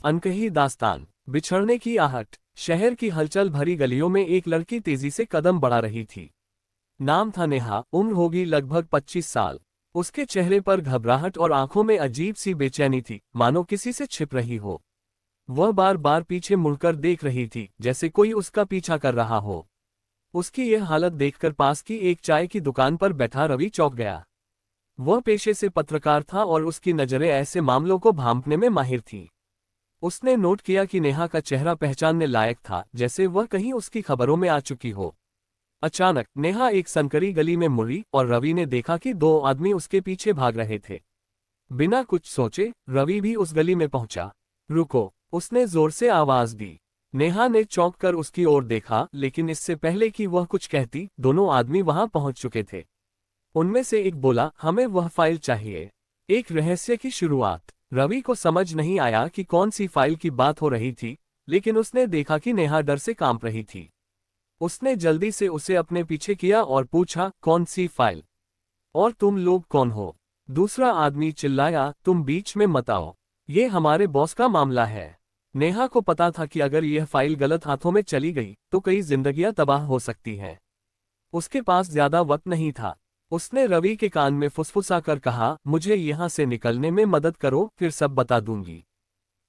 अनकही दास्तान। बिछड़ने की आहट। शहर की हलचल भरी गलियों में एक लड़की तेजी से कदम बढ़ा रही थी। नाम था नेहा, उम्र होगी लगभग 25 साल। उसके चेहरे पर घबराहट और आंखों में अजीब सी बेचैनी थी, मानो किसी से छिप रही हो। वह बार बार पीछे मुड़कर देख रही थी, जैसे कोई उसका पीछा कर रहा हो। उसकी यह हालत देखकर पास की एक चाय की दुकान पर बैठा रवि चौंक गया। वह पेशे से पत्रकार था और उसकी नजरें ऐसे मामलों को भांपने में माहिर थीं। उसने नोट किया कि नेहा का चेहरा पहचानने लायक था, जैसे वह कहीं उसकी खबरों में आ चुकी हो। अचानक नेहा एक संकरी गली में मुड़ी और रवि ने देखा कि दो आदमी उसके पीछे भाग रहे थे। बिना कुछ सोचे रवि भी उस गली में पहुंचा। रुको, उसने जोर से आवाज दी। नेहा ने चौंक कर उसकी ओर देखा, लेकिन इससे पहले कि वह कुछ कहती, दोनों आदमी वहां पहुंच चुके थे। उनमें से एक बोला, हमें वह फाइल चाहिए। एक रहस्य की शुरुआत। रवि को समझ नहीं आया कि कौन सी फाइल की बात हो रही थी, लेकिन उसने देखा कि नेहा डर से कांप रही थी। उसने जल्दी से उसे अपने पीछे किया और पूछा, कौन सी फाइल? और तुम लोग कौन हो? दूसरा आदमी चिल्लाया, तुम बीच में मत आओ। ये हमारे बॉस का मामला है। नेहा को पता था कि अगर यह फाइल गलत हाथों में चली गई तो कई जिंदगियां तबाह हो सकती हैं। उसके पास ज्यादा वक्त नहीं था। उसने रवि के कान में फुसफुसा कर कहा, मुझे यहां से निकलने में मदद करो, फिर सब बता दूंगी।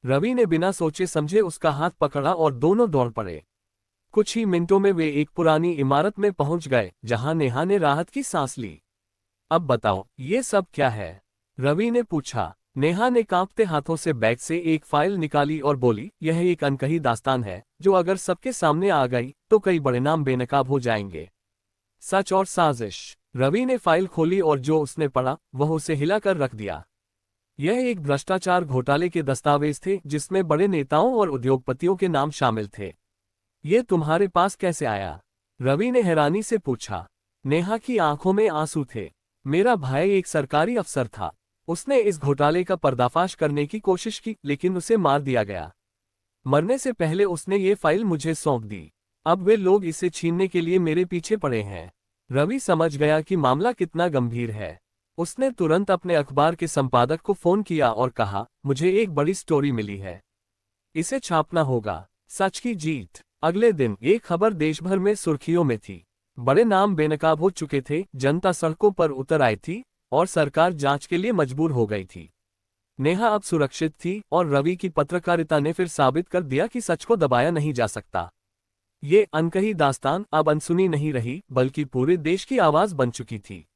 रवि ने बिना सोचे समझे उसका हाथ पकड़ा और दोनों दौड़ पड़े। कुछ ही मिनटों में वे एक पुरानी इमारत में पहुंच गए, जहां नेहा ने राहत की सांस ली। अब बताओ, ये सब क्या है? रवि ने पूछा। नेहा ने कांपते हाथों से बैग से एक फाइल निकाली और बोली, यह एक अनकही दास्तान है, जो अगर सबके सामने आ गई तो कई बड़े नाम बेनकाब हो जाएंगे। सच और साजिश। रवि ने फाइल खोली और जो उसने पढ़ा वह उसे हिलाकर रख दिया। यह एक भ्रष्टाचार घोटाले के दस्तावेज थे, जिसमें बड़े नेताओं और उद्योगपतियों के नाम शामिल थे। ये तुम्हारे पास कैसे आया? रवि ने हैरानी से पूछा। नेहा की आंखों में आंसू थे। मेरा भाई एक सरकारी अफसर था। उसने इस घोटाले का पर्दाफाश करने की कोशिश की, लेकिन उसे मार दिया गया। मरने से पहले उसने ये फाइल मुझे सौंप दी। अब वे लोग इसे छीनने के लिए मेरे पीछे पड़े हैं। रवि समझ गया कि मामला कितना गंभीर है। उसने तुरंत अपने अखबार के संपादक को फोन किया और कहा, मुझे एक बड़ी स्टोरी मिली है। इसे छापना होगा। सच की जीत। अगले दिन ये खबर देश भर में सुर्खियों में थी। बड़े नाम बेनकाब हो चुके थे, जनता सड़कों पर उतर आई थी और सरकार जांच के लिए मजबूर हो गई थी। नेहा अब सुरक्षित थी और रवि की पत्रकारिता ने फिर साबित कर दिया कि सच को दबाया नहीं जा सकता। ये अनकही दास्तान अब अनसुनी नहीं रही, बल्कि पूरे देश की आवाज बन चुकी थी।